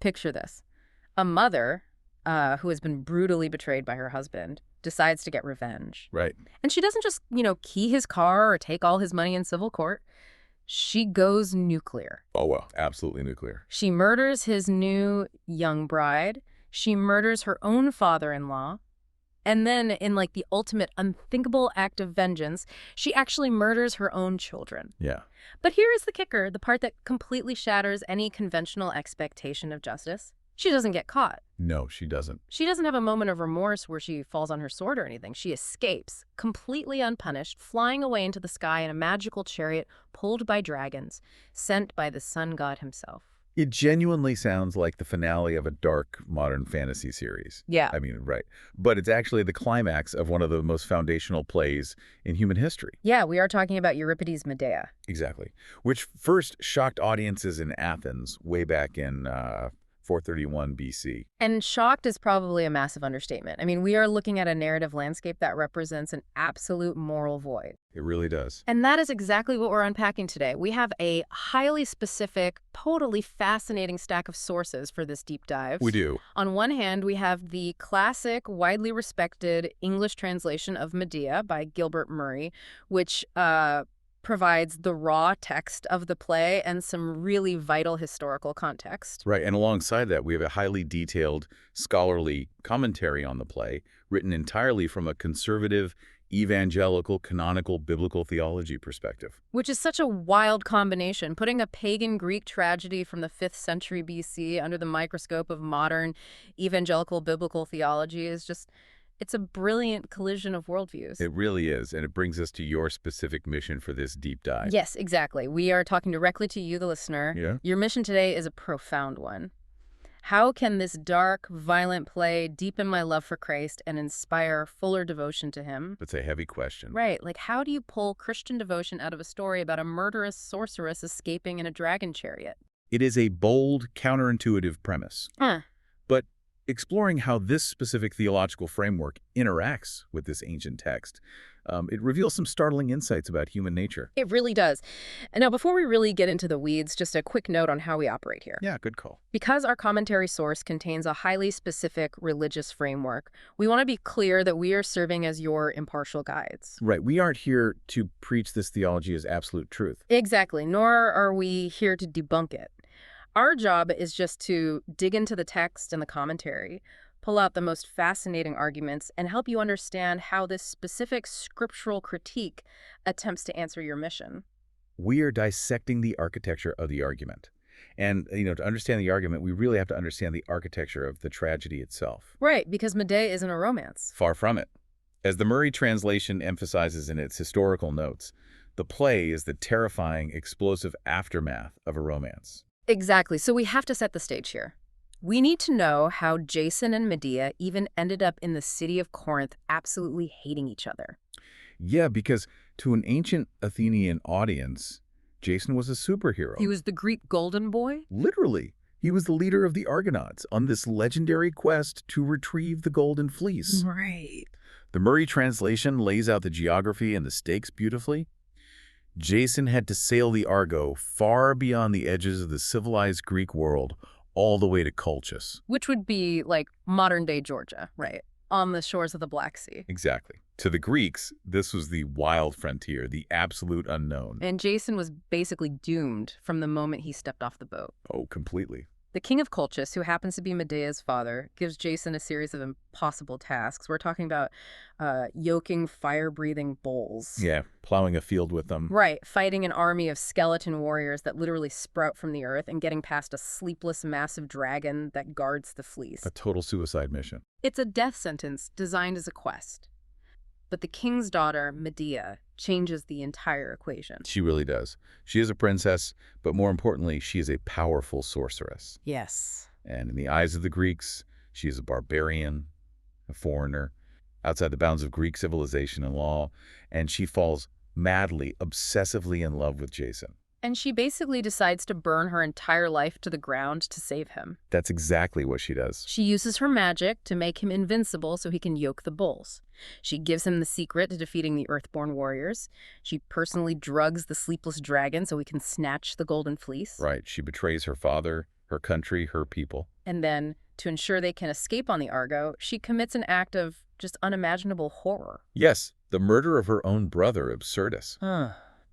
Picture this. A mother who has been brutally betrayed by her husband decides to get revenge. Right. And she doesn't just, key his car or take all his money in civil court. She goes nuclear. Oh, well, absolutely nuclear. She murders his new young bride. She murders her own father-in-law. And then, in the ultimate unthinkable act of vengeance, she actually murders her own children. Yeah. But here is the kicker, the part that completely shatters any conventional expectation of justice. She doesn't get caught. No, she doesn't. She doesn't have a moment of remorse where she falls on her sword or anything. She escapes, completely unpunished, flying away into the sky in a magical chariot pulled by dragons, sent by the sun god himself. It genuinely sounds like the finale of a dark modern fantasy series. Yeah. I mean, right. But it's actually the climax of one of the most foundational plays in human history. Yeah, we are talking about Euripides' Medea. Exactly. Which first shocked audiences in Athens way back in 431 BC. And shocked is probably a massive understatement. I mean, we are looking at a narrative landscape that represents an absolute moral void. It really does. And that is exactly what we're unpacking today. We have a highly specific, totally fascinating stack of sources for this deep dive. We do. On one hand, we have the classic, widely respected English translation of Medea by Gilbert Murray, which provides the raw text of the play and some really vital historical context. Right, and alongside that, we have a highly detailed scholarly commentary on the play, written entirely from a conservative, evangelical, canonical, biblical theology perspective. Which is such a wild combination. Putting a pagan Greek tragedy from the 5th century BC under the microscope of modern evangelical biblical theology is just... It's a brilliant collision of worldviews. It really is, and it brings us to your specific mission for this deep dive. Yes, exactly. We are talking directly to you, the listener. Yeah. Your mission today is a profound one. How can this dark, violent play deepen my love for Christ and inspire fuller devotion to him? That's a heavy question. Right. How do you pull Christian devotion out of a story about a murderous sorceress escaping in a dragon chariot? It is a bold, counterintuitive premise. But exploring how this specific theological framework interacts with this ancient text, it reveals some startling insights about human nature. It really does. And now, before we really get into the weeds, just a quick note on how we operate here. Yeah, good call. Because our commentary source contains a highly specific religious framework, we want to be clear that we are serving as your impartial guides. Right. We aren't here to preach this theology as absolute truth. Exactly. Nor are we here to debunk it. Our job is just to dig into the text and the commentary, pull out the most fascinating arguments, and help you understand how this specific scriptural critique attempts to answer your mission. We are dissecting the architecture of the argument. And, to understand the argument, we really have to understand the architecture of the tragedy itself. Right, because Medea isn't a romance. Far from it. As the Murray translation emphasizes in its historical notes, the play is the terrifying, explosive aftermath of a romance. Exactly. So we have to set the stage here. We need to know how Jason and Medea even ended up in the city of Corinth absolutely hating each other. Yeah, because to an ancient Athenian audience, Jason was a superhero. He was the Greek golden boy? Literally. He was the leader of the Argonauts on this legendary quest to retrieve the Golden Fleece. Right. The Murray translation lays out the geography and the stakes beautifully. Jason had to sail the Argo far beyond the edges of the civilized Greek world, all the way to Colchis. Which would be like modern-day Georgia, right? On the shores of the Black Sea. Exactly. To the Greeks, this was the wild frontier, the absolute unknown. And Jason was basically doomed from the moment he stepped off the boat. Oh, completely. The king of Colchis, who happens to be Medea's father, gives Jason a series of impossible tasks. We're talking about yoking fire-breathing bulls. Yeah, plowing a field with them. Right, fighting an army of skeleton warriors that literally sprout from the earth and getting past a sleepless, massive dragon that guards the fleece. A total suicide mission. It's a death sentence designed as a quest. But the king's daughter, Medea, changes the entire equation. She really does. She is a princess, but more importantly, she is a powerful sorceress. Yes. And in the eyes of the Greeks, she is a barbarian, a foreigner, outside the bounds of Greek civilization and law, and she falls madly, obsessively in love with Jason. And she basically decides to burn her entire life to the ground to save him. That's exactly what she does. She uses her magic to make him invincible so he can yoke the bulls. She gives him the secret to defeating the Earthborn warriors. She personally drugs the sleepless dragon so he can snatch the Golden Fleece. Right. She betrays her father, her country, her people. And then, to ensure they can escape on the Argo, she commits an act of just unimaginable horror. Yes, the murder of her own brother, Absurdus.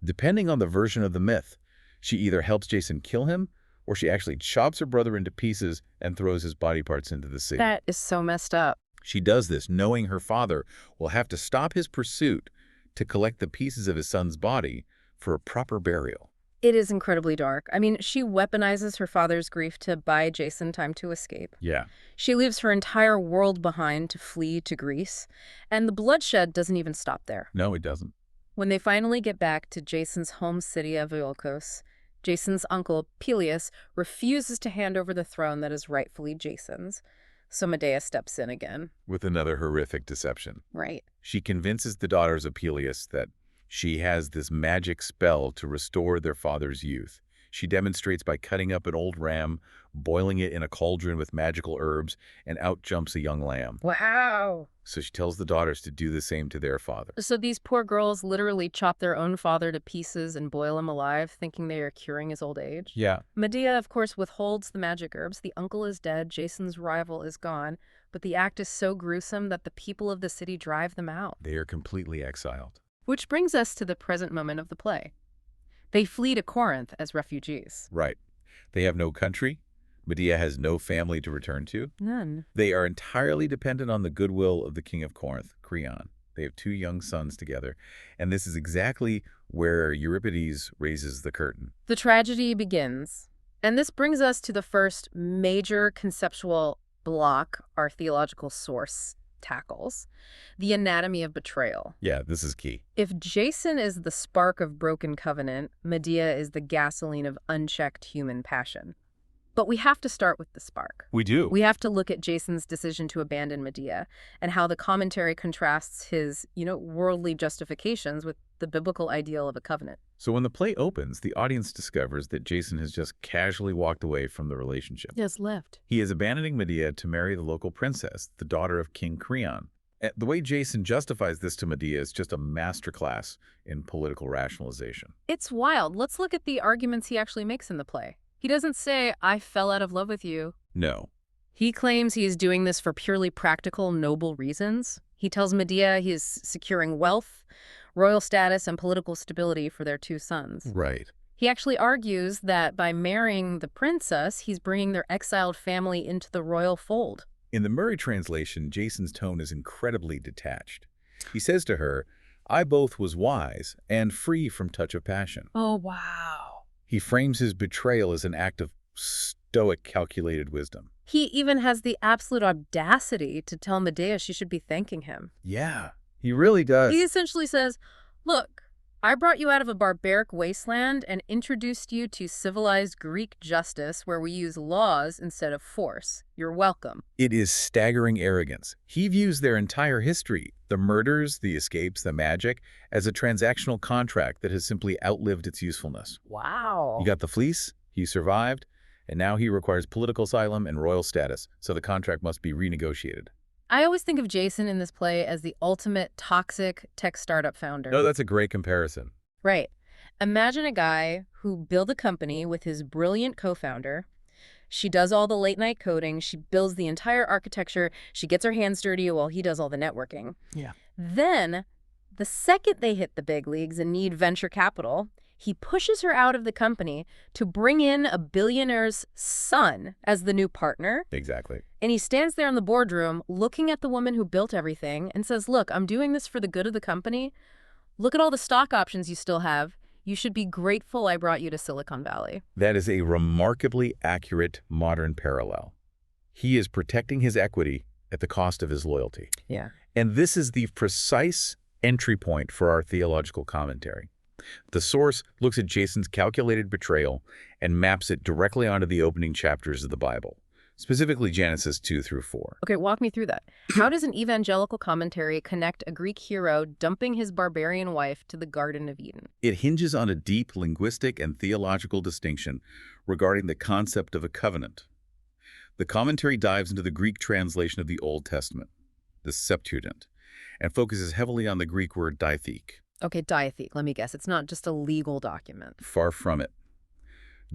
Depending on the version of the myth, she either helps Jason kill him, or she actually chops her brother into pieces and throws his body parts into the sea. That is so messed up. She does this knowing her father will have to stop his pursuit to collect the pieces of his son's body for a proper burial. It is incredibly dark. I mean, she weaponizes her father's grief to buy Jason time to escape. Yeah. She leaves her entire world behind to flee to Greece. And the bloodshed doesn't even stop there. No, it doesn't. When they finally get back to Jason's home city of Iolcos, Jason's uncle, Peleus, refuses to hand over the throne that is rightfully Jason's. So Medea steps in again. With another horrific deception. Right. She convinces the daughters of Peleus that she has this magic spell to restore their father's youth. She demonstrates by cutting up an old ram, boiling it in a cauldron with magical herbs, and out jumps a young lamb. Wow. So she tells the daughters to do the same to their father. So these poor girls literally chop their own father to pieces and boil him alive, thinking they are curing his old age? Yeah. Medea, of course, withholds the magic herbs. The uncle is dead, Jason's rival is gone, but the act is so gruesome that the people of the city drive them out. They are completely exiled. Which brings us to the present moment of the play. They flee to Corinth as refugees. Right. They have no country. Medea has no family to return to. None. They are entirely dependent on the goodwill of the king of Corinth, Creon. They have 2 young sons together. And this is exactly where Euripides raises the curtain. The tragedy begins. And this brings us to the first major conceptual block our theological source tackles, the anatomy of betrayal. Yeah, this is key. If Jason is the spark of broken covenant, Medea is the gasoline of unchecked human passion. But we have to start with the spark. We do. We have to look at Jason's decision to abandon Medea and how the commentary contrasts his, worldly justifications with the biblical ideal of a covenant. So when the play opens, the audience discovers that Jason has just casually walked away from the relationship. Just left. He is abandoning Medea to marry the local princess, the daughter of King Creon. The way Jason justifies this to Medea is just a masterclass in political rationalization. It's wild. Let's look at the arguments he actually makes in the play. He doesn't say, I fell out of love with you. No. He claims he is doing this for purely practical, noble reasons. He tells Medea he is securing wealth, royal status, and political stability for their 2 sons. Right. He actually argues that by marrying the princess, he's bringing their exiled family into the royal fold. In the Murray translation, Jason's tone is incredibly detached. He says to her, I both was wise and free from touch of passion. Oh, wow. He frames his betrayal as an act of stoic, calculated wisdom. He even has the absolute audacity to tell Medea she should be thanking him. Yeah, he really does. He essentially says, look, I brought you out of a barbaric wasteland and introduced you to civilized Greek justice where we use laws instead of force. You're welcome. It is staggering arrogance. He views their entire history, the murders, the escapes, the magic, as a transactional contract that has simply outlived its usefulness. Wow. You got the fleece, he survived, and now he requires political asylum and royal status, so the contract must be renegotiated. I always think of Jason in this play as the ultimate toxic tech startup founder. No, that's a great comparison. Right. Imagine a guy who built a company with his brilliant co-founder. She does all the late-night coding. She builds the entire architecture. She gets her hands dirty while he does all the networking. Yeah. Then, the second they hit the big leagues and need venture capital, he pushes her out of the company to bring in a billionaire's son as the new partner. Exactly. And he stands there in the boardroom looking at the woman who built everything and says, look, I'm doing this for the good of the company. Look at all the stock options you still have. You should be grateful I brought you to Silicon Valley. That is a remarkably accurate modern parallel. He is protecting his equity at the cost of his loyalty. Yeah. And this is the precise entry point for our theological commentary. The source looks at Jason's calculated betrayal and maps it directly onto the opening chapters of the Bible, specifically Genesis 2 through 4. Okay, walk me through that. How does an evangelical commentary connect a Greek hero dumping his barbarian wife to the Garden of Eden? It hinges on a deep linguistic and theological distinction regarding the concept of a covenant. The commentary dives into the Greek translation of the Old Testament, the Septuagint, and focuses heavily on the Greek word diatheke. Okay, diatheke, let me guess. It's not just a legal document. Far from it.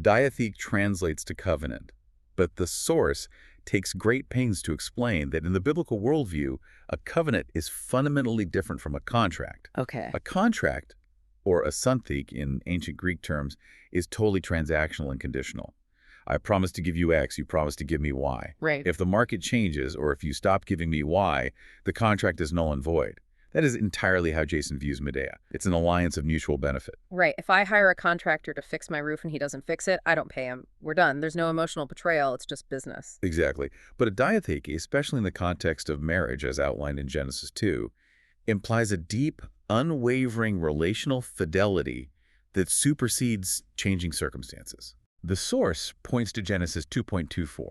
Diatheke translates to covenant, But the source takes great pains to explain that in the biblical worldview, a covenant is fundamentally different from a contract. Okay. A contract, or a syntheke in ancient Greek terms, is totally transactional and conditional. I promise to give you X, you promise to give me Y. Right. If the market changes or if you stop giving me Y, the contract is null and void. That is entirely how Jason views Medea. It's an alliance of mutual benefit. Right. If I hire a contractor to fix my roof and he doesn't fix it, I don't pay him. We're done. There's no emotional betrayal. It's just business. Exactly. But a diatheke, especially in the context of marriage as outlined in Genesis 2, implies a deep, unwavering relational fidelity that supersedes changing circumstances. The source points to Genesis 2.24.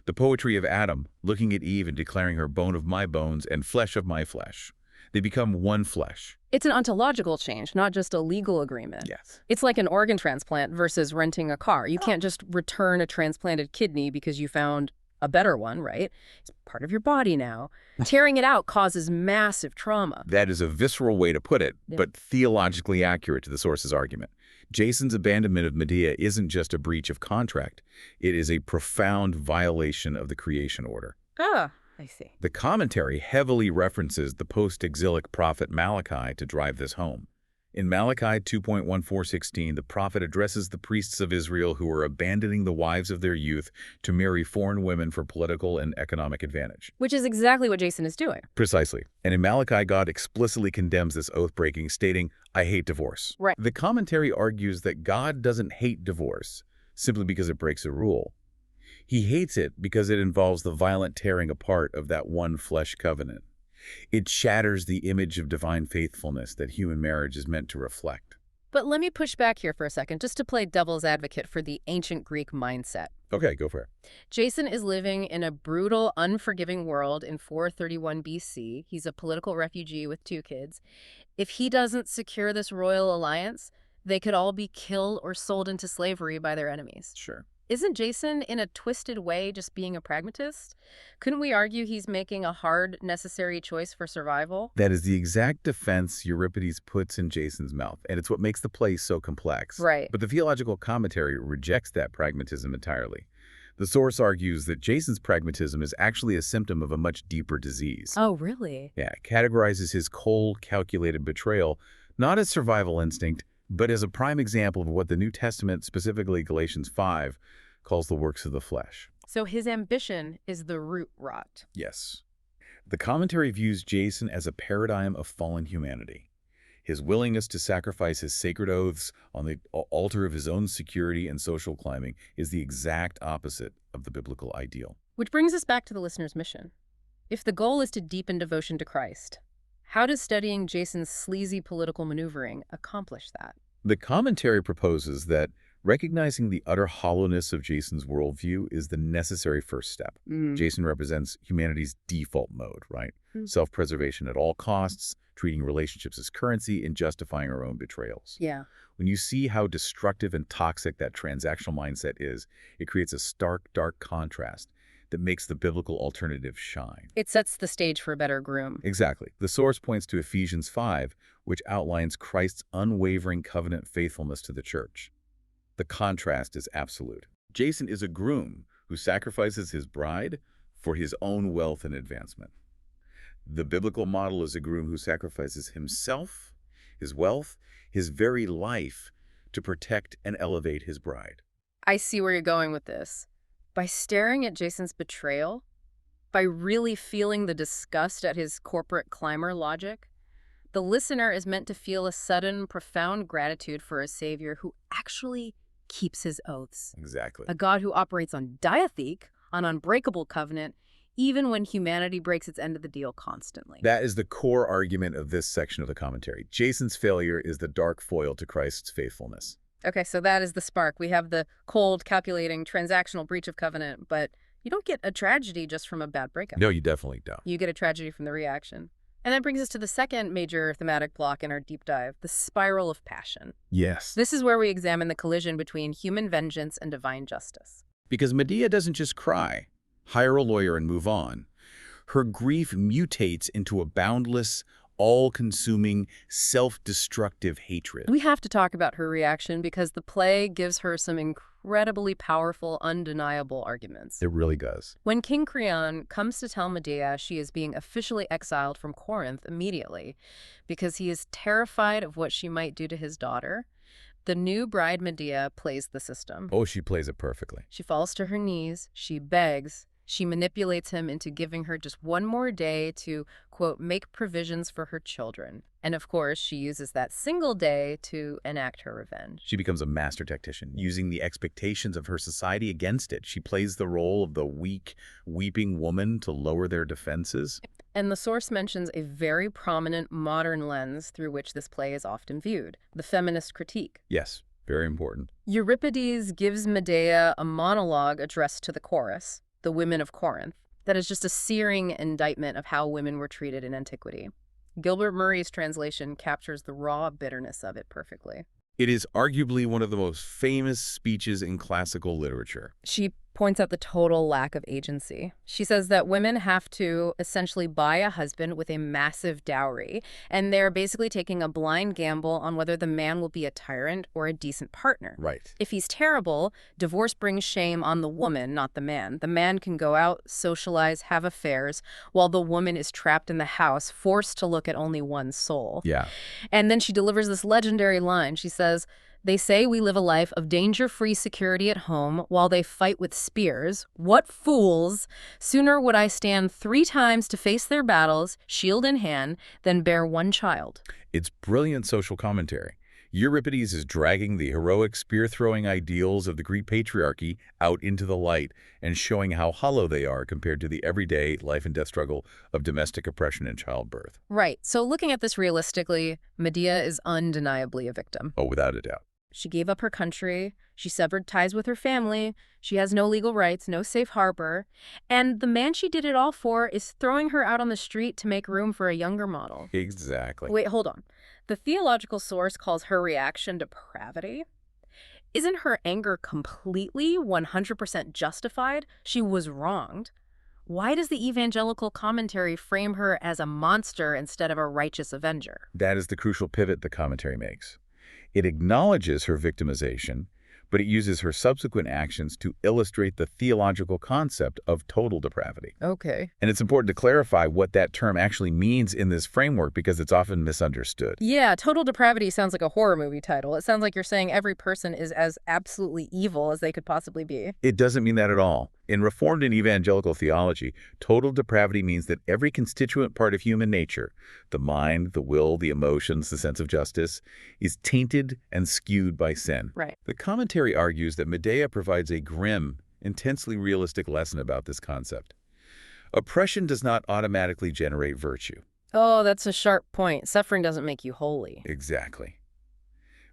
The poetry of Adam, looking at Eve and declaring her bone of my bones and flesh of my flesh. They become one flesh. It's an ontological change, not just a legal agreement. Yes. It's like an organ transplant versus renting a car. You can't just return a transplanted kidney because you found a better one, right? It's part of your body now. Tearing it out causes massive trauma. That is a visceral way to put it, but theologically accurate to the source's argument. Jason's abandonment of Medea isn't just a breach of contract. It is a profound violation of the creation order. Ah, I see. The commentary heavily references the post-exilic prophet Malachi to drive this home. In Malachi 2.1416, the prophet addresses the priests of Israel who are abandoning the wives of their youth to marry foreign women for political and economic advantage. Which is exactly what Jason is doing. Precisely. And in Malachi, God explicitly condemns this oath-breaking, stating, I hate divorce. Right. The commentary argues that God doesn't hate divorce simply because it breaks a rule. He hates it because it involves the violent tearing apart of that one flesh covenant. It shatters the image of divine faithfulness that human marriage is meant to reflect. But let me push back here for a second, just to play devil's advocate for the ancient Greek mindset. Okay, go for it. Jason is living in a brutal, unforgiving world in 431 BC. He's a political refugee with 2 kids. If he doesn't secure this royal alliance, they could all be killed or sold into slavery by their enemies. Sure. Isn't Jason, in a twisted way, just being a pragmatist? Couldn't we argue he's making a hard, necessary choice for survival? That is the exact defense Euripides puts in Jason's mouth, and it's what makes the play so complex. Right. But the theological commentary rejects that pragmatism entirely. The source argues that Jason's pragmatism is actually a symptom of a much deeper disease. Oh, really? Yeah, it categorizes his cold, calculated betrayal not as survival instinct, but as a prime example of what the New Testament, specifically Galatians 5, calls the works of the flesh. So his ambition is the root rot. Yes. The commentary views Jason as a paradigm of fallen humanity. His willingness to sacrifice his sacred oaths on the altar of his own security and social climbing is the exact opposite of the biblical ideal. Which brings us back to the listener's mission. If the goal is to deepen devotion to Christ, how does studying Jason's sleazy political maneuvering accomplish that? The commentary proposes that recognizing the utter hollowness of Jason's worldview is the necessary first step. Jason represents humanity's default mode, right? Self-preservation at all costs, treating relationships as currency, and justifying our own betrayals. Yeah. When you see how destructive and toxic that transactional mindset is, it creates a stark, dark contrast that makes the biblical alternative shine. It sets the stage for a better groom. Exactly. The source points to Ephesians 5, which outlines Christ's unwavering covenant faithfulness to the church. The contrast is absolute. Jason is a groom who sacrifices his bride for his own wealth and advancement. The biblical model is a groom who sacrifices himself, his wealth, his very life to protect and elevate his bride. I see where you're going with this. By staring at Jason's betrayal, by really feeling the disgust at his corporate climber logic, the listener is meant to feel a sudden, profound gratitude for a savior who actually keeps his oaths. Exactly. A God who operates on diatheke, on unbreakable covenant, even when humanity breaks its end of the deal constantly. That is the core argument of this section of the commentary. Jason's failure is the dark foil to Christ's faithfulness. Okay, so that is the spark. We have the cold, calculating, transactional breach of covenant, but you don't get a tragedy just from a bad breakup. No, you definitely don't. You get a tragedy from the reaction. And that brings us to the second major thematic block in our deep dive, the spiral of passion. Yes. This is where we examine the collision between human vengeance and divine justice. Because Medea doesn't just cry, hire a lawyer and move on. Her grief mutates into a boundless, all-consuming, self-destructive hatred. We have to talk about her reaction because the play gives her some incredibly powerful, undeniable arguments. It really does. When King Creon comes to tell Medea she is being officially exiled from Corinth immediately because he is terrified of what she might do to his daughter, the new bride Medea plays the system. Oh, she plays it perfectly. She falls to her knees, she begs, she manipulates him into giving her just one more day to, quote, make provisions for her children. And of course, she uses that single day to enact her revenge. She becomes a master tactician, using the expectations of her society against it. She plays the role of the weak, weeping woman to lower their defenses. And the source mentions a very prominent modern lens through which this play is often viewed, the feminist critique. Yes, very important. Euripides gives Medea a monologue addressed to the chorus, the women of Corinth, that is just a searing indictment of how women were treated in antiquity. Gilbert Murray's translation captures the raw bitterness of it perfectly. It is arguably one of the most famous speeches in classical literature. She points out the total lack of agency. She says that women have to essentially buy a husband with a massive dowry, and they're basically taking a blind gamble on whether the man will be a tyrant or a decent partner. Right. If he's terrible, divorce brings shame on the woman, not the man. The man can go out, socialize, have affairs, while the woman is trapped in the house, forced to look at only one soul. Yeah. And then she delivers this legendary line. She says, "They say we live a life of danger-free security at home while they fight with spears. What fools! Sooner would I stand 3 times to face their battles, shield in hand, than bear one child." It's brilliant social commentary. Euripides is dragging the heroic spear-throwing ideals of the Greek patriarchy out into the light and showing how hollow they are compared to the everyday life-and-death struggle of domestic oppression and childbirth. Right. So looking at this realistically, Medea is undeniably a victim. Oh, without a doubt. She gave up her country, she severed ties with her family, she has no legal rights, no safe harbor, and the man she did it all for is throwing her out on the street to make room for a younger model. Exactly. Wait, hold on. The theological source calls her reaction depravity. Isn't her anger completely 100% justified? She was wronged. Why does the evangelical commentary frame her as a monster instead of a righteous avenger? That is the crucial pivot the commentary makes. It acknowledges her victimization, but it uses her subsequent actions to illustrate the theological concept of total depravity. Okay. And it's important to clarify what that term actually means in this framework because it's often misunderstood. Yeah, total depravity sounds like a horror movie title. It sounds like you're saying every person is as absolutely evil as they could possibly be. It doesn't mean that at all. In Reformed and evangelical theology, total depravity means that every constituent part of human nature, the mind, the will, the emotions, the sense of justice, is tainted and skewed by sin. Right. The commentary argues that Medea provides a grim, intensely realistic lesson about this concept. Oppression does not automatically generate virtue. Oh, that's a sharp point. Suffering doesn't make you holy. Exactly.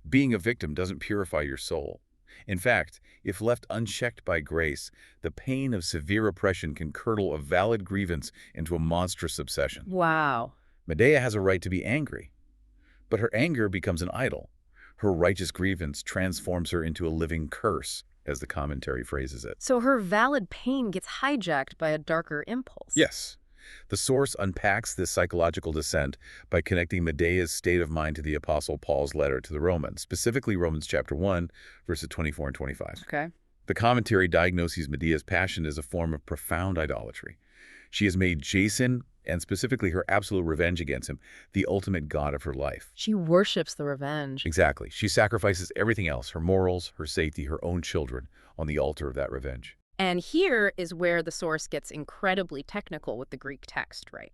Being a victim doesn't purify your soul. In fact, if left unchecked by grace, the pain of severe oppression can curdle a valid grievance into a monstrous obsession. Wow. Medea has a right to be angry, but her anger becomes an idol. Her righteous grievance transforms her into a living curse, as the commentary phrases it. So her valid pain gets hijacked by a darker impulse. Yes. The source unpacks this psychological descent by connecting Medea's state of mind to the Apostle Paul's letter to the Romans, specifically Romans chapter 1, verses 24 and 25. Okay. The commentary diagnoses Medea's passion as a form of profound idolatry. She has made Jason, and specifically her absolute revenge against him, the ultimate god of her life. She worships the revenge. Exactly. She sacrifices everything else, her morals, her safety, her own children, on the altar of that revenge. And here is where the source gets incredibly technical with the Greek text, right?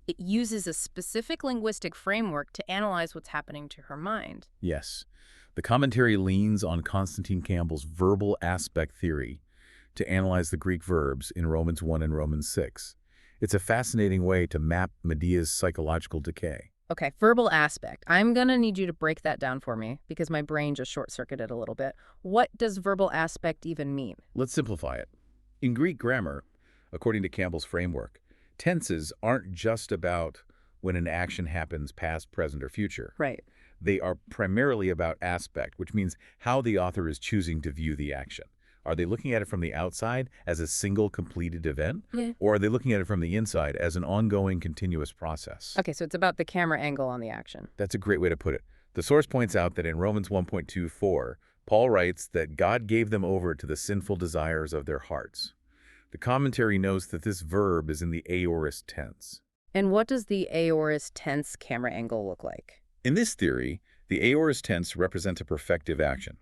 It uses a specific linguistic framework to analyze what's happening to her mind. Yes. The commentary leans on Constantine Campbell's verbal aspect theory to analyze the Greek verbs in Romans 1 and Romans 6. It's a fascinating way to map Medea's psychological decay. Okay, verbal aspect. I'm going to need you to break that down for me because my brain just short-circuited a little bit. What does verbal aspect even mean? Let's simplify it. In Greek grammar, according to Campbell's framework, tenses aren't just about when an action happens past, present, or future. Right. They are primarily about aspect, which means how the author is choosing to view the action. Are they looking at it from the outside as a single completed event? Yeah. Or are they looking at it from the inside as an ongoing continuous process? Okay, so it's about the camera angle on the action. That's a great way to put it. The source points out that in Romans 1.24, Paul writes that God gave them over to the sinful desires of their hearts. The commentary notes that this verb is in the aorist tense. And what does the aorist tense camera angle look like? In this theory, the aorist tense represents a perfective action.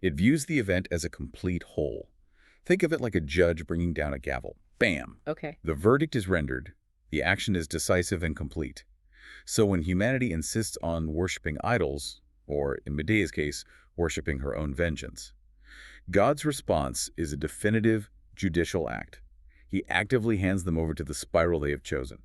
It views the event as a complete whole. Think of it like a judge bringing down a gavel. Bam! Okay. The verdict is rendered. The action is decisive and complete. So when humanity insists on worshiping idols, or in Medea's case, worshiping her own vengeance, God's response is a definitive judicial act. He actively hands them over to the spiral they have chosen.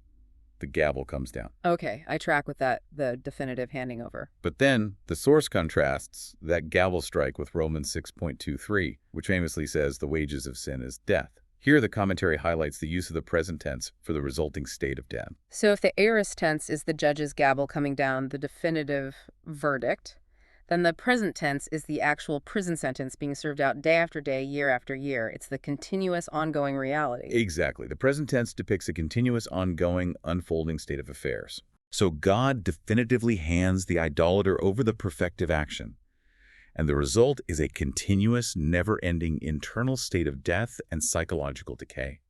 The gavel comes down. Okay, I track with that, the definitive handing over. But then the source contrasts that gavel strike with Romans 6.23, which famously says the wages of sin is death. Here the commentary highlights the use of the present tense for the resulting state of death. So if the aorist tense is the judge's gavel coming down, the definitive verdict, then the present tense is the actual prison sentence being served out day after day, year after year. It's the continuous, ongoing reality. Exactly. The present tense depicts a continuous, ongoing, unfolding state of affairs. So God definitively hands the idolater over the perfective action. And the result is a continuous, never-ending internal state of death and psychological decay.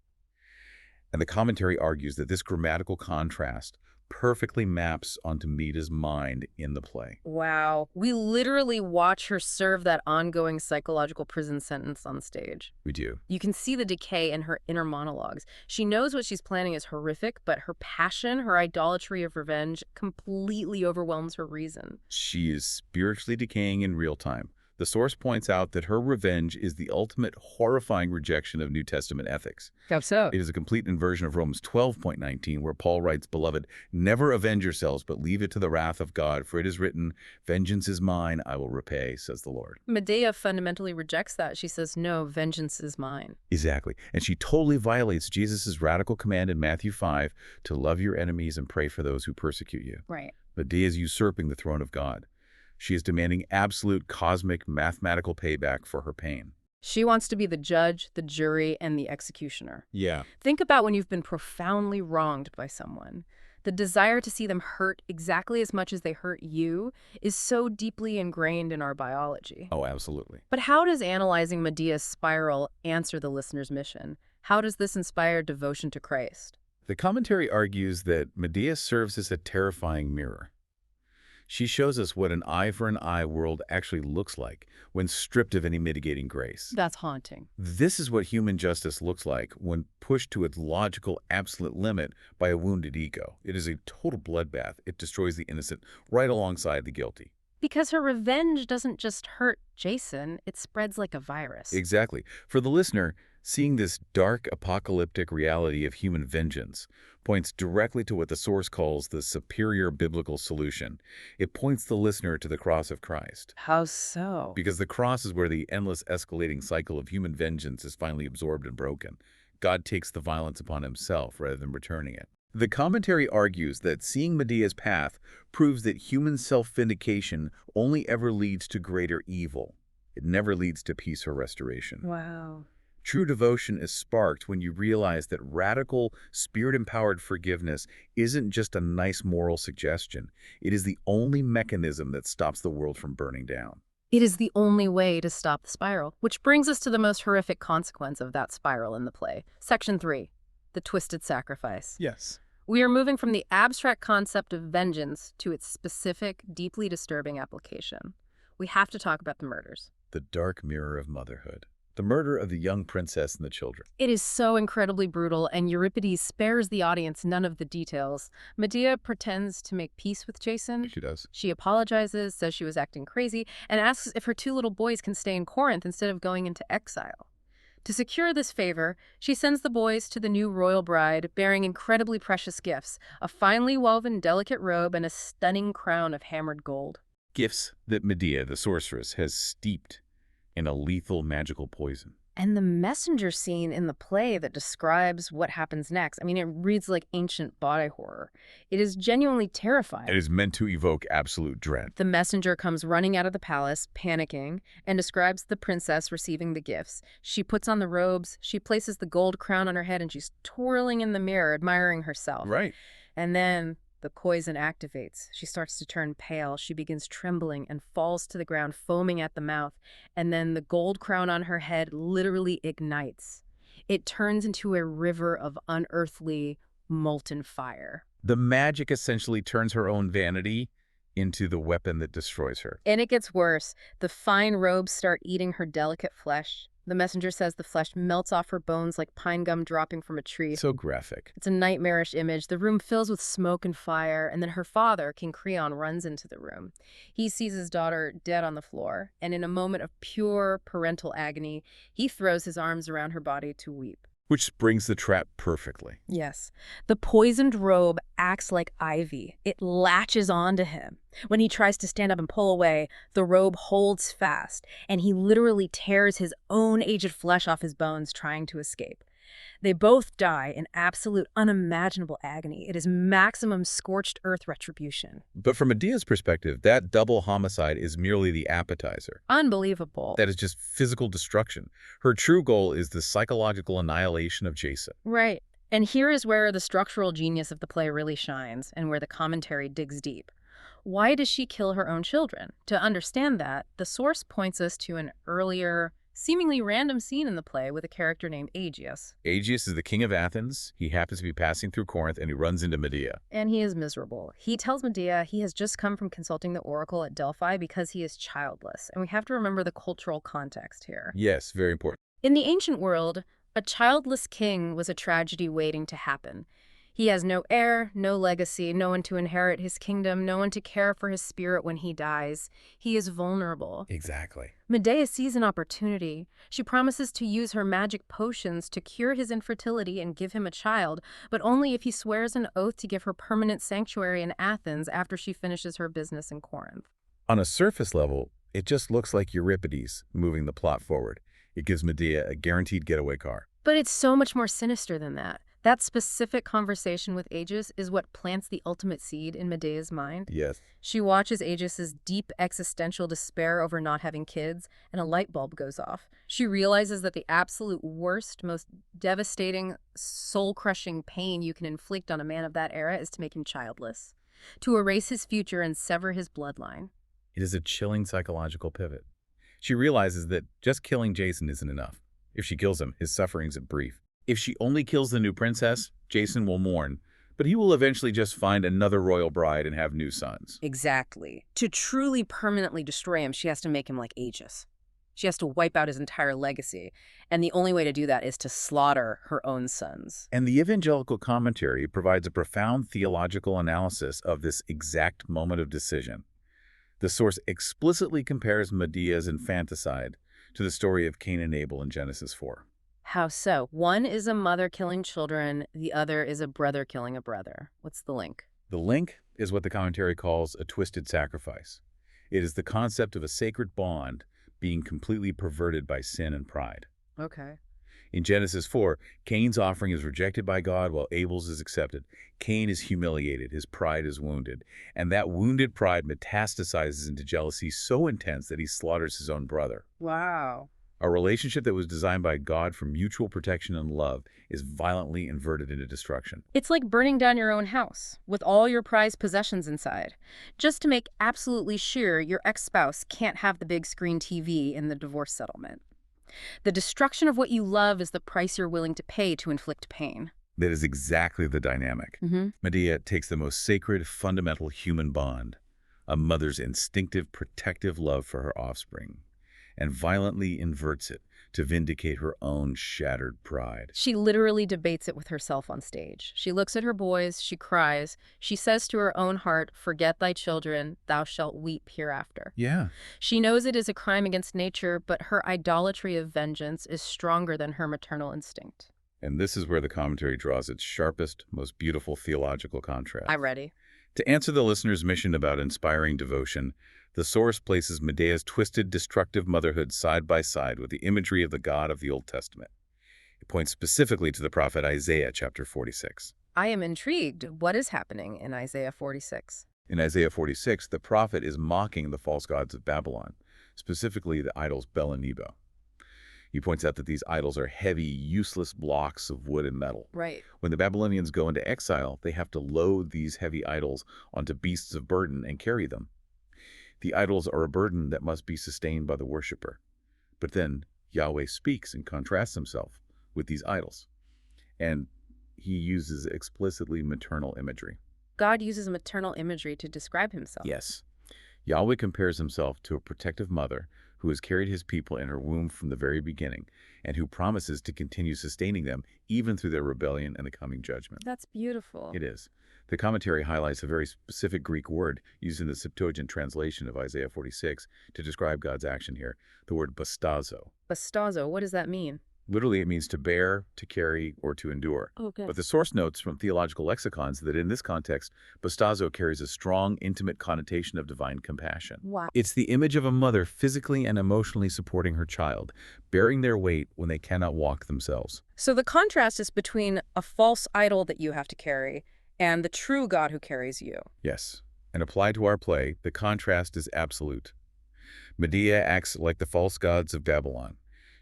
And the commentary argues that this grammatical contrast perfectly maps onto Medea's mind in the play. Wow. We literally watch her serve that ongoing psychological prison sentence on stage. We do. You can see the decay in her inner monologues. She knows what she's planning is horrific, but her passion, her idolatry of revenge, completely overwhelms her reason. She is spiritually decaying in real time. The source points out that her revenge is the ultimate horrifying rejection of New Testament ethics. How so? It is a complete inversion of Romans 12.19, where Paul writes, "Beloved, never avenge yourselves, but leave it to the wrath of God, for it is written, 'Vengeance is mine, I will repay,' says the Lord." Medea fundamentally rejects that. She says, no, vengeance is mine. Exactly. And she totally violates Jesus' radical command in Matthew 5 to love your enemies and pray for those who persecute you. Right. Medea is usurping the throne of God. She is demanding absolute cosmic mathematical payback for her pain. She wants to be the judge, the jury, and the executioner. Yeah. Think about when you've been profoundly wronged by someone. The desire to see them hurt exactly as much as they hurt you is so deeply ingrained in our biology. Oh, absolutely. But how does analyzing Medea's spiral answer the listener's mission? How does this inspire devotion to Christ? The commentary argues that Medea serves as a terrifying mirror. She shows us what an eye-for-an-eye world actually looks like when stripped of any mitigating grace. That's haunting. This is what human justice looks like when pushed to its logical absolute limit by a wounded ego. It is a total bloodbath. It destroys the innocent right alongside the guilty. Because her revenge doesn't just hurt Jason, it spreads like a virus. Exactly. For the listener, seeing this dark, apocalyptic reality of human vengeance points directly to what the source calls the superior biblical solution. It points the listener to the cross of Christ. How so? Because the cross is where the endless escalating cycle of human vengeance is finally absorbed and broken. God takes the violence upon himself rather than returning it. The commentary argues that seeing Medea's path proves that human self-vindication only ever leads to greater evil. It never leads to peace or restoration. Wow. True devotion is sparked when you realize that radical, spirit-empowered forgiveness isn't just a nice moral suggestion. It is the only mechanism that stops the world from burning down. It is the only way to stop the spiral, which brings us to the most horrific consequence of that spiral in the play. Section 3, the twisted sacrifice. Yes. We are moving from the abstract concept of vengeance to its specific, deeply disturbing application. We have to talk about the murders. The dark mirror of motherhood. The murder of the young princess and the children. It is so incredibly brutal, and Euripides spares the audience none of the details. Medea pretends to make peace with Jason. She does. She apologizes, says she was acting crazy, and asks if her 2 little boys can stay in Corinth instead of going into exile. To secure this favor, she sends the boys to the new royal bride, bearing incredibly precious gifts, a finely woven, delicate robe and a stunning crown of hammered gold. Gifts that Medea, the sorceress, has steeped in a lethal magical poison. And the messenger scene in the play that describes what happens next, I mean, it reads like ancient body horror. It is genuinely terrifying. It is meant to evoke absolute dread. The messenger comes running out of the palace, panicking, and describes the princess receiving the gifts. She puts on the robes, she places the gold crown on her head, and she's twirling in the mirror, admiring herself. Right. And then The poison activates. She starts to turn pale. She begins trembling and falls to the ground, foaming at the mouth. And then the gold crown on her head literally ignites. It turns into a river of unearthly, molten fire. The magic essentially turns her own vanity into the weapon that destroys her. And it gets worse. The fine robes start eating her delicate flesh. The messenger says the flesh melts off her bones like pine gum dropping from a tree. So graphic. It's a nightmarish image. The room fills with smoke and fire, and then her father, King Creon, runs into the room. He sees his daughter dead on the floor, and in a moment of pure parental agony, he throws his arms around her body to weep. Which springs the trap perfectly. Yes. The poisoned robe acts like ivy. It latches onto him. When he tries to stand up and pull away, the robe holds fast, and he literally tears his own aged flesh off his bones trying to escape. They both die in absolute unimaginable agony. It is maximum scorched earth retribution. But from Medea's perspective, that double homicide is merely the appetizer. Unbelievable. That is just physical destruction. Her true goal is the psychological annihilation of Jason. Right. And here is where the structural genius of the play really shines, and where the commentary digs deep. Why does she kill her own children? To understand that, the source points us to an earlier, seemingly random scene in the play with a character named Aegeus. Aegeus is the king of Athens. He happens to be passing through Corinth, and he runs into Medea. And he is miserable. He tells Medea he has just come from consulting the oracle at Delphi because he is childless. And we have to remember the cultural context here. Yes, very important. In the ancient world, a childless king was a tragedy waiting to happen. He has no heir, no legacy, no one to inherit his kingdom, no one to care for his spirit when he dies. He is vulnerable. Exactly. Medea sees an opportunity. She promises to use her magic potions to cure his infertility and give him a child, but only if he swears an oath to give her permanent sanctuary in Athens after she finishes her business in Corinth. On a surface level, it just looks like Euripides moving the plot forward. It gives Medea a guaranteed getaway car. But it's so much more sinister than that. That specific conversation with Aegeus is what plants the ultimate seed in Medea's mind. Yes. She watches Aegeus's deep existential despair over not having kids, and a light bulb goes off. She realizes that the absolute worst, most devastating, soul-crushing pain you can inflict on a man of that era is to make him childless, to erase his future and sever his bloodline. It is a chilling psychological pivot. She realizes that just killing Jason isn't enough. If she kills him, his sufferings are brief. If she only kills the new princess, Jason will mourn, but he will eventually just find another royal bride and have new sons. Exactly. To truly permanently destroy him, she has to make him like Aegeus. She has to wipe out his entire legacy, and the only way to do that is to slaughter her own sons. And the evangelical commentary provides a profound theological analysis of this exact moment of decision. The source explicitly compares Medea's infanticide to the story of Cain and Abel in Genesis 4. How so? One is a mother killing children, the other is a brother killing a brother. What's the link? The link is what the commentary calls a twisted sacrifice. It is the concept of a sacred bond being completely perverted by sin and pride. Okay. In Genesis 4, Cain's offering is rejected by God while Abel's is accepted. Cain is humiliated, his pride is wounded, and that wounded pride metastasizes into jealousy so intense that he slaughters his own brother. Wow. A relationship that was designed by God for mutual protection and love is violently inverted into destruction. It's like burning down your own house with all your prized possessions inside, just to make absolutely sure your ex-spouse can't have the big screen TV in the divorce settlement. The destruction of what you love is the price you're willing to pay to inflict pain. That is exactly the dynamic. Medea takes the most sacred, fundamental human bond, a mother's instinctive, protective love for her offspring, and violently inverts it to vindicate her own shattered pride. She literally debates it with herself on stage. She looks at her boys, she cries, she says to her own heart, "Forget thy children, thou shalt weep hereafter." Yeah. She knows it is a crime against nature, but her idolatry of vengeance is stronger than her maternal instinct. And this is where the commentary draws its sharpest, most beautiful theological contrast. I'm ready. To answer the listener's mission about inspiring devotion, the source places Medea's twisted, destructive motherhood side by side with the imagery of the God of the Old Testament. It points specifically to the prophet Isaiah, chapter 46. I am intrigued. What is happening in Isaiah 46? In Isaiah 46, the prophet is mocking the false gods of Babylon, specifically the idols Bel and Nebo. He points out that these idols are heavy, useless blocks of wood and metal. Right. When the Babylonians go into exile, they have to load these heavy idols onto beasts of burden and carry them. The idols are a burden that must be sustained by the worshiper. But then Yahweh speaks and contrasts himself with these idols. And he uses explicitly maternal imagery. God uses maternal imagery to describe himself. Yes. Yahweh compares himself to a protective mother who has carried his people in her womb from the very beginning and who promises to continue sustaining them even through their rebellion and the coming judgment. That's beautiful. It is. The commentary highlights a very specific Greek word used in the Septuagint translation of Isaiah 46 to describe God's action here, the word bastazo. Bastazo, what does that mean? Literally, it means to bear, to carry, or to endure. Okay. But the source notes from theological lexicons that in this context, bastazo carries a strong, intimate connotation of divine compassion. Wow. It's the image of a mother physically and emotionally supporting her child, bearing their weight when they cannot walk themselves. So the contrast is between a false idol that you have to carry and the true God who carries you. Yes. And applied to our play, the contrast is absolute. Medea acts like the false gods of Babylon.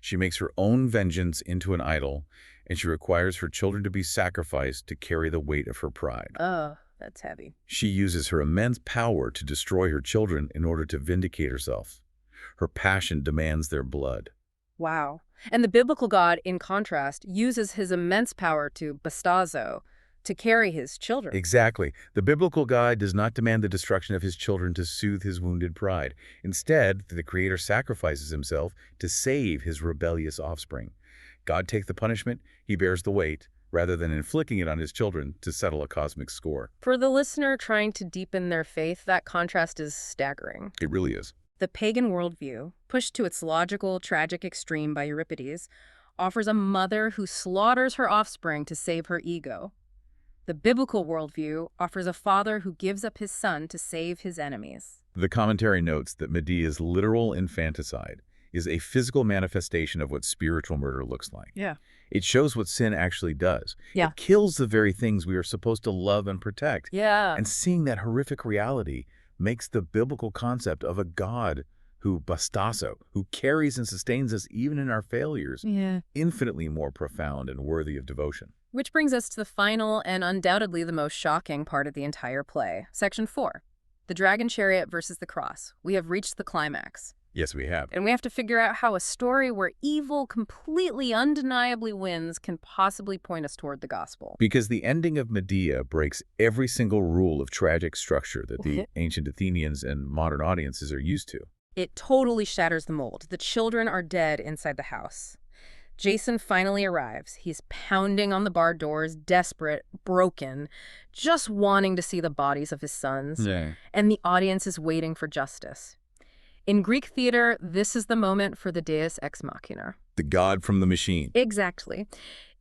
She makes her own vengeance into an idol, and she requires her children to be sacrificed to carry the weight of her pride. Oh, that's heavy. She uses her immense power to destroy her children in order to vindicate herself. Her passion demands their blood. Wow. And the biblical God, in contrast, uses his immense power to bastazo, to carry his children. Exactly. The biblical God does not demand the destruction of his children to soothe his wounded pride. Instead, the Creator sacrifices himself to save his rebellious offspring. God takes the punishment, he bears the weight, rather than inflicting it on his children to settle a cosmic score. For the listener trying to deepen their faith, that contrast is staggering. It really is. The pagan worldview, pushed to its logical, tragic extreme by Euripides, offers a mother who slaughters her offspring to save her ego. The biblical worldview offers a father who gives up his son to save his enemies. The commentary notes that Medea's literal infanticide is a physical manifestation of what spiritual murder looks like. Yeah. It shows what sin actually does. Yeah. It kills the very things we are supposed to love and protect. Yeah. And seeing that horrific reality makes the biblical concept of a God who bastazo, who carries and sustains us even in our failures, infinitely more profound and worthy of devotion. Which brings us to the final and undoubtedly the most shocking part of the entire play. Section 4. The dragon chariot versus the cross. We have reached the climax. Yes, we have. And we have to figure out how a story where evil completely undeniably wins can possibly point us toward the gospel. Because the ending of Medea breaks every single rule of tragic structure that the ancient Athenians and modern audiences are used to. It totally shatters the mold. The children are dead inside the house. Jason finally arrives. He's pounding on the barred doors, desperate, broken, just wanting to see the bodies of his sons. Yeah. And the audience is waiting for justice. In Greek theater, this is the moment for the deus ex machina. The god from the machine. Exactly.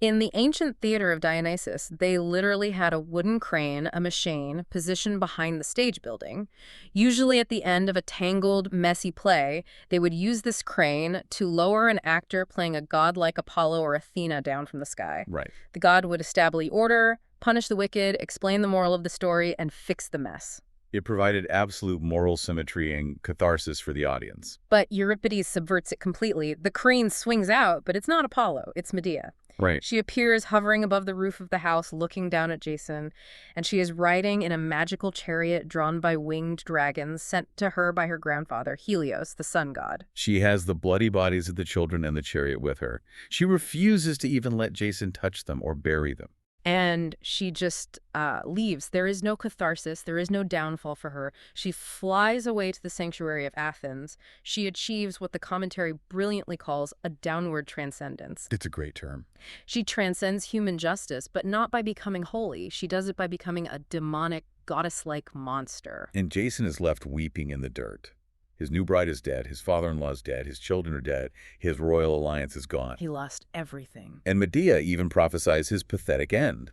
In the ancient theater of Dionysus, they literally had a wooden crane, a machine, positioned behind the stage building. Usually at the end of a tangled, messy play, they would use this crane to lower an actor playing a god like Apollo or Athena down from the sky. Right. The god would establish order, punish the wicked, explain the moral of the story, and fix the mess. It provided absolute moral symmetry and catharsis for the audience. But Euripides subverts it completely. The crane swings out, but it's not Apollo, it's Medea. Right. She appears hovering above the roof of the house, looking down at Jason, and she is riding in a magical chariot drawn by winged dragons sent to her by her grandfather, Helios, the sun god. She has the bloody bodies of the children and the chariot with her. She refuses to even let Jason touch them or bury them. And she just leaves. There is no catharsis. There is no downfall for her. She flies away to the sanctuary of Athens. She achieves what the commentary brilliantly calls a downward transcendence. It's a great term. She transcends human justice, but not by becoming holy. She does it by becoming a demonic, goddess-like monster. And Jason is left weeping in the dirt. His new bride is dead, his father-in-law is dead, his children are dead, his royal alliance is gone. He lost everything. And Medea even prophesies his pathetic end.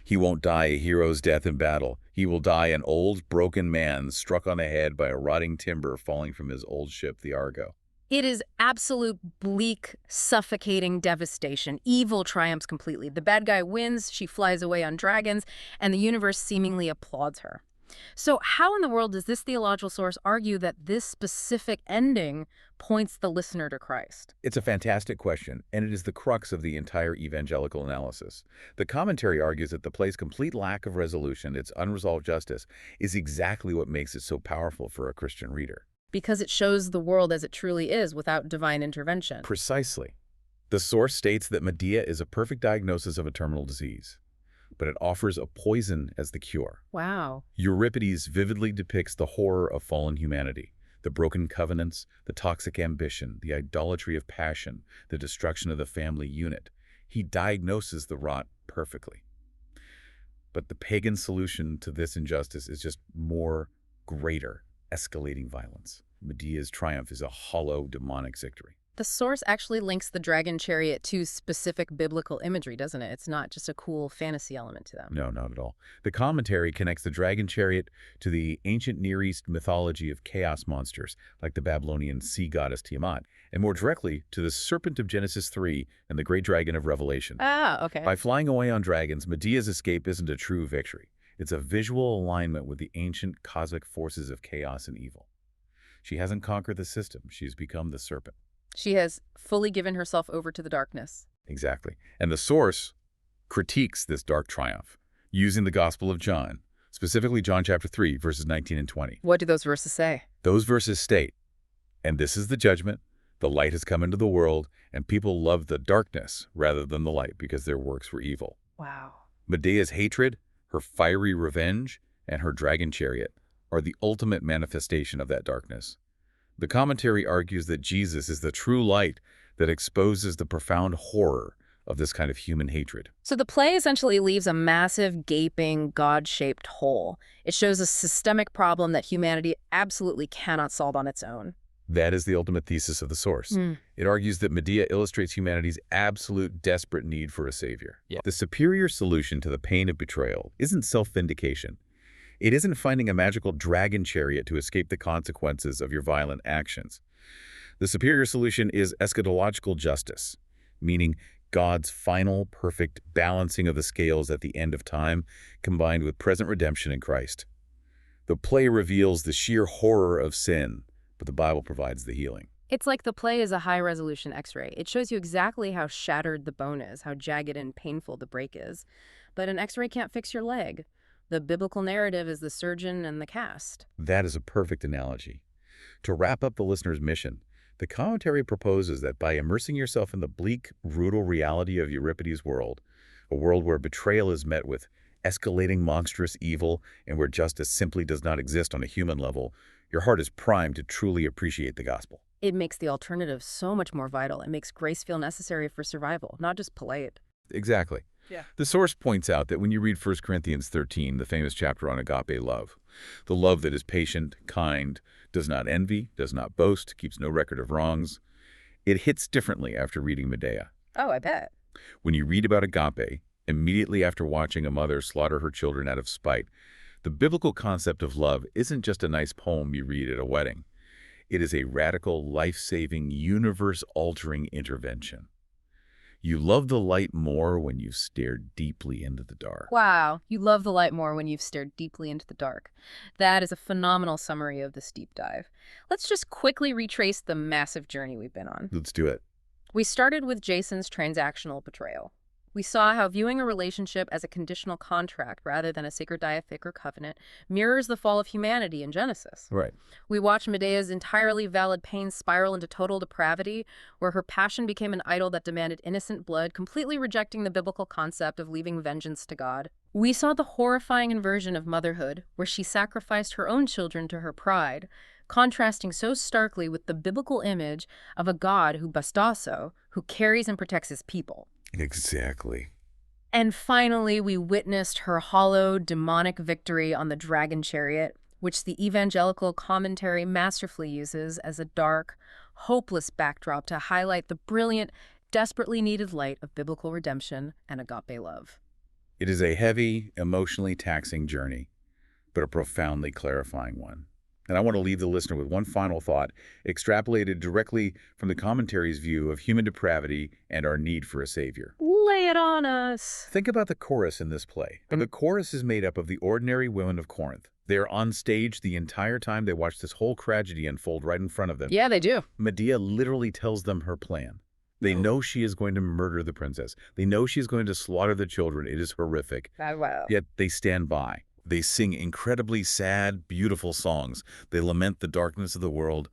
He won't die a hero's death in battle. He will die an old, broken man struck on the head by a rotting timber falling from his old ship, the Argo. It is absolute bleak, suffocating devastation. Evil triumphs completely. The bad guy wins, she flies away on dragons, and the universe seemingly applauds her. So how in the world does this theological source argue that this specific ending points the listener to Christ? It's a fantastic question, and it is the crux of the entire evangelical analysis. The commentary argues that the play's complete lack of resolution, its unresolved justice, is exactly what makes it so powerful for a Christian reader. Because it shows the world as it truly is without divine intervention. Precisely. The source states that Medea is a perfect diagnosis of a terminal disease, but it offers a poison as the cure. Wow. Euripides vividly depicts the horror of fallen humanity, the broken covenants, the toxic ambition, the idolatry of passion, the destruction of the family unit. He diagnoses the rot perfectly. But the pagan solution to this injustice is just more, greater, escalating violence. Medea's triumph is a hollow, demonic victory. The source actually links the dragon chariot to specific biblical imagery, doesn't it? It's not just a cool fantasy element to them. No, not at all. The commentary connects the dragon chariot to the ancient Near East mythology of chaos monsters, like the Babylonian sea goddess Tiamat, and more directly to the serpent of Genesis 3 and the great dragon of Revelation. Ah, okay. By flying away on dragons, Medea's escape isn't a true victory. It's a visual alignment with the ancient cosmic forces of chaos and evil. She hasn't conquered the system. She's become the serpent. She has fully given herself over to the darkness. Exactly. And the source critiques this dark triumph using the Gospel of John, specifically John chapter 3, verses 19 and 20. What do those verses say? Those verses state, "And this is the judgment. The light has come into the world, and people loved the darkness rather than the light because their works were evil." Wow. Medea's hatred, her fiery revenge, and her dragon chariot are the ultimate manifestation of that darkness. The commentary argues that Jesus is the true light that exposes the profound horror of this kind of human hatred. So the play essentially leaves a massive, gaping, God-shaped hole. It shows a systemic problem that humanity absolutely cannot solve on its own. That is the ultimate thesis of the source. It argues that Medea illustrates humanity's absolute desperate need for a savior. The superior solution to the pain of betrayal isn't self-vindication. It isn't finding a magical dragon chariot to escape the consequences of your violent actions. The superior solution is eschatological justice, meaning God's final, perfect balancing of the scales at the end of time, combined with present redemption in Christ. The play reveals the sheer horror of sin, but the Bible provides the healing. It's like the play is a high-resolution X-ray. It shows you exactly how shattered the bone is, how jagged and painful the break is. But an X-ray can't fix your leg. The biblical narrative is the surgeon and the cast. That is a perfect analogy. To wrap up the listener's mission, the commentary proposes that by immersing yourself in the bleak, brutal reality of Euripides' world, a world where betrayal is met with escalating monstrous evil and where justice simply does not exist on a human level, your heart is primed to truly appreciate the gospel. It makes the alternative so much more vital. It makes grace feel necessary for survival, not just polite. Exactly. Yeah. The source points out that when you read 1 Corinthians 13, the famous chapter on agape love, the love that is patient, kind, does not envy, does not boast, keeps no record of wrongs, it hits differently after reading Medea. Oh, I bet. When you read about agape, immediately after watching a mother slaughter her children out of spite, the biblical concept of love isn't just a nice poem you read at a wedding. It is a radical, life-saving, universe-altering intervention. You love the light more when you've stared deeply into the dark. Wow, you love the light more when you've stared deeply into the dark. That is a phenomenal summary of this deep dive. Let's just quickly retrace the massive journey we've been on. Let's do it. We started with Jason's transactional betrayal. We saw how viewing a relationship as a conditional contract rather than a sacred diafic or covenant mirrors the fall of humanity in Genesis. Right. We watched Medea's entirely valid pain spiral into total depravity, where her passion became an idol that demanded innocent blood, completely rejecting the biblical concept of leaving vengeance to God. We saw the horrifying inversion of motherhood, where she sacrificed her own children to her pride, contrasting so starkly with the biblical image of a God who bastasso, who carries and protects his people. Exactly. And finally, we witnessed her hollow, demonic victory on the dragon chariot, which the evangelical commentary masterfully uses as a dark, hopeless backdrop to highlight the brilliant, desperately needed light of biblical redemption and agape love. It is a heavy, emotionally taxing journey, but a profoundly clarifying one. And I want to leave the listener with one final thought, extrapolated directly from the commentary's view of human depravity and our need for a savior. Lay it on us. Think about the chorus in this play. The chorus is made up of the ordinary women of Corinth, They're on stage the entire time. They watch this whole tragedy unfold right in front of them. Yeah, they do. Medea literally tells them her plan. They know she is going to murder the princess. They know she's going to slaughter the children. It is horrific. Wow. Yet they stand by. They sing incredibly sad, beautiful songs. They lament the darkness of the world.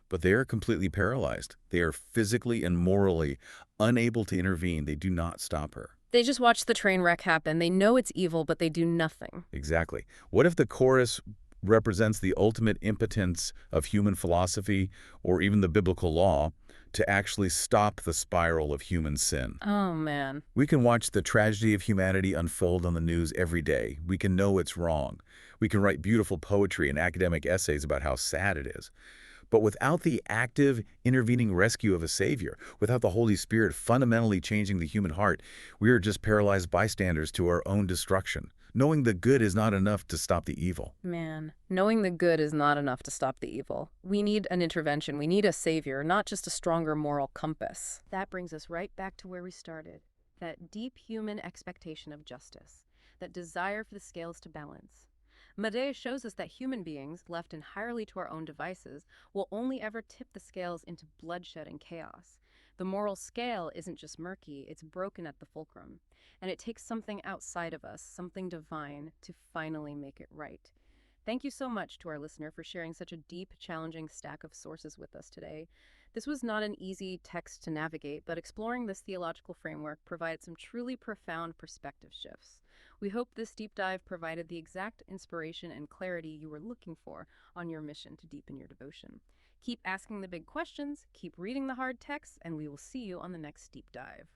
But they are completely paralyzed. They are physically and morally unable to intervene. They do not stop her. They just watch the train wreck happen. They know it's evil, but they do nothing. Exactly. What if the chorus represents the ultimate impotence of human philosophy or even the biblical law to actually stop the spiral of human sin? Oh, man. We can watch the tragedy of humanity unfold on the news every day. We can know it's wrong. We can write beautiful poetry and academic essays about how sad it is. But without the active, intervening rescue of a Savior, without the Holy Spirit fundamentally changing the human heart, we are just paralyzed bystanders to our own destruction. Knowing the good is not enough to stop the evil. Man, knowing the good is not enough to stop the evil. We need an intervention. We need a savior, not just a stronger moral compass. That brings us right back to where we started. That deep human expectation of justice. That desire for the scales to balance. Medea shows us that human beings, left entirely to our own devices, will only ever tip the scales into bloodshed and chaos. The moral scale isn't just murky, it's broken at the fulcrum. And it takes something outside of us, something divine, to finally make it right. Thank you so much to our listener for sharing such a deep, challenging stack of sources with us today. This was not an easy text to navigate, but exploring this theological framework provided some truly profound perspective shifts. We hope this deep dive provided the exact inspiration and clarity you were looking for on your mission to deepen your devotion. Keep asking the big questions, keep reading the hard texts, and we will see you on the next deep dive.